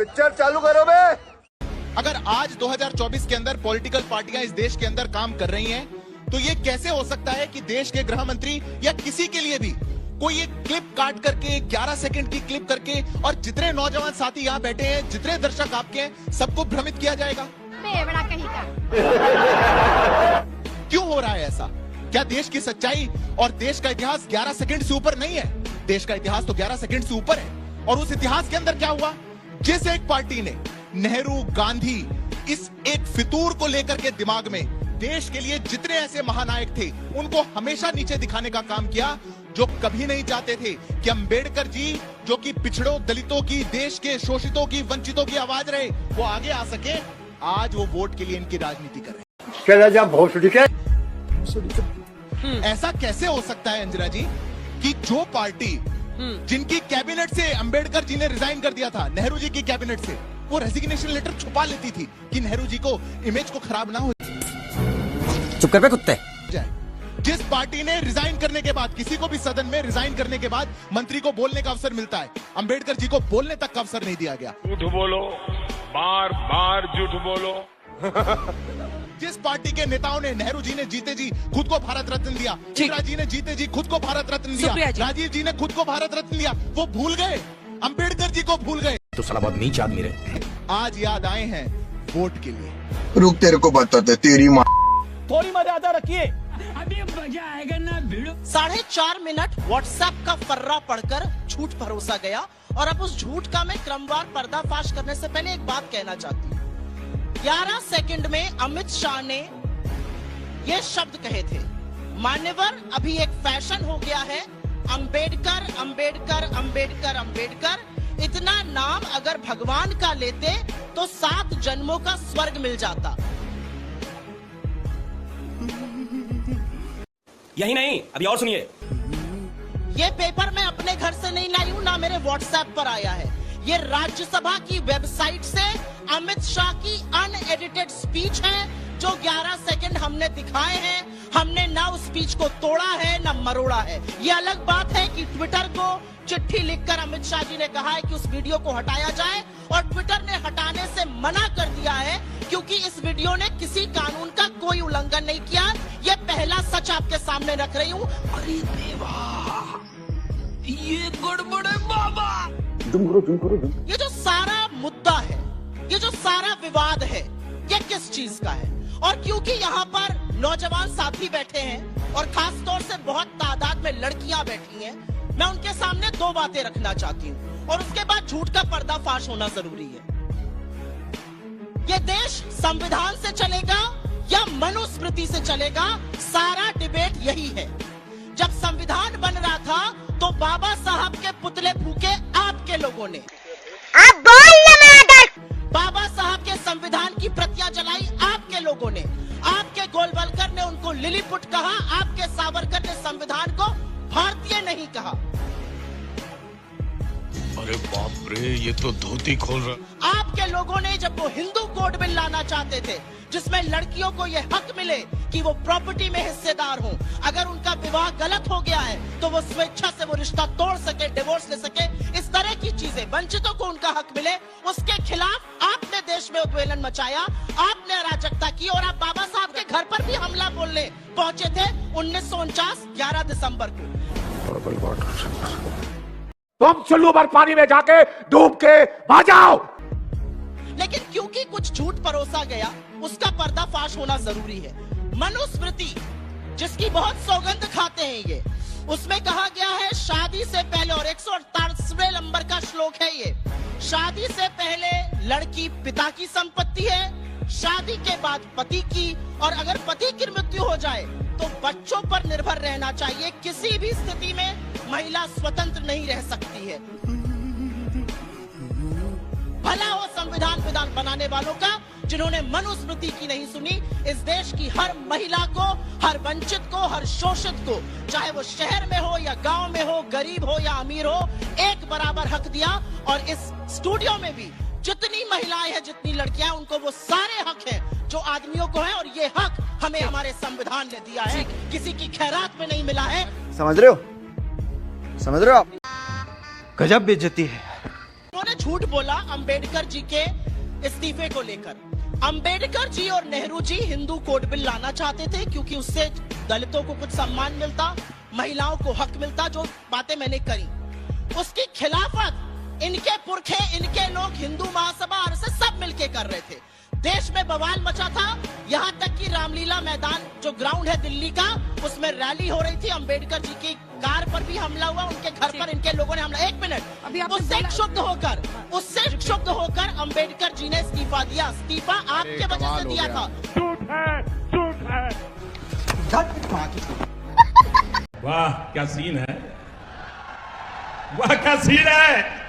Picture चालू करो बे। अगर आज 2024 के अंदर पॉलिटिकल पार्टियां इस देश के अंदर काम कर रही हैं, तो ये कैसे हो सकता है कि देश के गृह मंत्री या किसी के लिए भी कोई एक क्लिप काट करके 11 सेकंड की क्लिप करके और जितने नौजवान साथी यहाँ बैठे हैं, जितने दर्शक आपके हैं, सबको भ्रमित किया जाएगा? बेवड़ा कहीं का। क्यों हो रहा है ऐसा? क्या देश की सच्चाई और देश का इतिहास 11 सेकंड से ऊपर नहीं है? देश का इतिहास तो 11 सेकंड से ऊपर है। और उस इतिहास के अंदर क्या हुआ? जिस एक पार्टी ने नेहरू, गांधी, इस एक फितूर को लेकर के दिमाग में देश के लिए जितने ऐसे महानायक थे, उनको हमेशा नीचे दिखाने का काम किया, जो कभी नहीं चाहते थे कि अंबेडकर जी, जो कि पिछड़ों, दलितों की, देश के शोषितों की, वंचितों की आवाज रहे, वो आगे आ सके। आज वो वोट के लिए इनकी राजनीति कर रहे हैं। ऐसा कैसे हो सकता है अंजना जी कि जो पार्टी जिनकी कैबिनेट से अंबेडकर जी ने रिजाइन कर दिया था, नेहरू जी की कैबिनेट से, वो रेजिग्नेशन लेटर छुपा लेती थी कि नेहरू जी को इमेज को खराब ना हो चुप कर बे कुत्ते। जाए। जिस पार्टी ने रिजाइन करने के बाद, किसी को भी सदन में रिजाइन करने के बाद मंत्री को बोलने का अवसर मिलता है, अंबेडकर जी को बोलने तक का अवसर नहीं दिया गया। झूठ बोलो, बार बार झूठ बोलो। जिस पार्टी के नेताओं ने, नेहरू जी ने जीते जी खुद को भारत रत्न दिया, इंदिरा जी ने जीते जी खुद को भारत रत्न दिया, राजीव जी ने खुद को भारत रत्न दिया, वो भूल गए, अंबेडकर जी को भूल गए। तो साला बहुत नीच आदमी रहे। आज याद आए हैं वोट के लिए। रुक, तेरे को बताते तेरी माँ। थोड़ी मर्यादा रखिए। अभी मजा आएगा ना भिड़ो। 4.5 मिनट व्हाट्सएप का फर्रा पढ़कर झूठ भरोसा गया, और अब उस झूठ का मैं क्रमवार पर्दाफाश करने से पहले एक बात कहना चाहती हूँ। 11 सेकंड में अमित शाह ने ये शब्द कहे थे, मान्यवर अभी एक फैशन हो गया है, अंबेडकर अंबेडकर अंबेडकर अंबेडकर। इतना नाम अगर भगवान का लेते तो 7 जन्मों का स्वर्ग मिल जाता। यही नहीं, अभी और सुनिए। ये पेपर मैं अपने घर से नहीं लाई हूँ, ना मेरे व्हाट्सएप पर आया है। ये राज्यसभा की वेबसाइट से अमित शाह की अनएडिटेड स्पीच है, जो 11 सेकंड हमने दिखाए हैं। हमने ना उस स्पीच को तोड़ा है ना मरोड़ा है। ये अलग बात है कि ट्विटर को चिट्ठी लिखकर अमित शाह जी ने कहा है कि उस वीडियो को हटाया जाए, और ट्विटर ने हटाने से मना कर दिया है, क्योंकि इस वीडियो ने किसी कानून का कोई उल्लंघन नहीं किया। ये पहला सच आपके सामने रख रही हूँ। अरे देवा, ये गड़बड़ है बाबा। ये जो सारा मुद्दा है, ये जो सारा विवाद है, ये किस चीज का है? और क्योंकि यहाँ पर नौजवान साथी बैठे हैं और खास तौर से बहुत तादाद में लड़कियां बैठी हैं, मैं उनके सामने 2 बातें रखना चाहती हूँ, और उसके बाद झूठ का पर्दाफाश होना जरूरी है। ये देश संविधान से चलेगा या मनुस्मृति से चलेगा? सारा डिबेट यही है। जब संविधान बन रहा था तो बाबा साहब के पुतले फूके आपके लोगों ने। आप बोल बाबा साहब के संविधान की प्रतियां जलाई आपके लोगों ने। आपके गोलवलकर ने उनको लिलीपुट कहा, आपके सावरकर ने संविधान को भारतीय नहीं कहा। अरे बाप रे, ये तो धोती खोल रहा। आपके लोगों ने जब वो हिंदू कोड बिल लाना चाहते थे, जिसमें लड़कियों को ये हक मिले कि वो प्रॉपर्टी में हिस्सेदार हों, अगर उनका विवाह गलत हो गया है तो वो स्वेच्छा से वो रिश्ता तोड़ सके, डिवोर्स ले सके, इस तरह की चीजें, वंचितों को उनका हक मिले, उसके खिलाफ आपने देश में उद्वेलन मचाया, आपने अराजकता की, और आप बाबा साहब के घर पर भी हमला बोलने पहुंचे थे 1949 11 दिसंबर को। तुम चुल्लू भर पानी में जाके डूब के आ जाओ। लेकिन क्योंकि कुछ झूठ परोसा गया, उसका पर्दाफाश होना जरूरी है। मनुस्मृति, जिसकी बहुत सौगंध खाते हैं ये, उसमें कहा गया है शादी से पहले, और 148वें नंबर का श्लोक है ये, शादी से पहले लड़की पिता की संपत्ति है, शादी के बाद पति की, और अगर पति की मृत्यु हो जाए तो बच्चों पर निर्भर रहना चाहिए। किसी भी स्थिति में महिला स्वतंत्र नहीं रह सकती है। भला हो संविधान विधान बनाने वालों का, जिन्होंने मनुस्मृति की नहीं सुनी। इस देश की हर महिला को, हर वंचित को, हर शोषित को, चाहे वो शहर में हो या गांव में हो, गरीब हो या अमीर हो, एक बराबर हक दिया। और इस स्टूडियो में भी जितनी महिलाएं हैं, जितनी लड़कियां हैं, उनको वो सारे हक हैं जो आदमियों को है, और ये हक हमें हमारे संविधान ने दिया है, किसी की खैरात में नहीं मिला है। समझ रहे हो? समझ रहे हो आप? गजब बेइज्जती है। उन्होंने झूठ बोला अंबेडकर जी के इस्तीफे को लेकर। अंबेडकर जी और नेहरू जी हिंदू कोड बिल लाना चाहते थे क्योंकि उससे दलितों को कुछ सम्मान मिलता, महिलाओं को हक मिलता, जो बातें मैंने करी। उसकी खिलाफत इनके पुरखे, इनके लोग, हिंदू महासभा, आरएसएस सब मिलके कर रहे थे। देश में बवाल मचा था, यहाँ तक कि रामलीला मैदान जो ग्राउंड है दिल्ली का, उसमें रैली हो रही थी। अंबेडकर जी की कार पर भी हमला हुआ, उनके घर पर इनके लोगों ने हमला। एक मिनट, उससे क्षुब्ध होकर अंबेडकर जी ने इस्तीफा दिया। इस्तीफा आपके वजह से दिया था। झूठ है, झूठ है। वाह क्या सीन है, वाह क्या सीन है।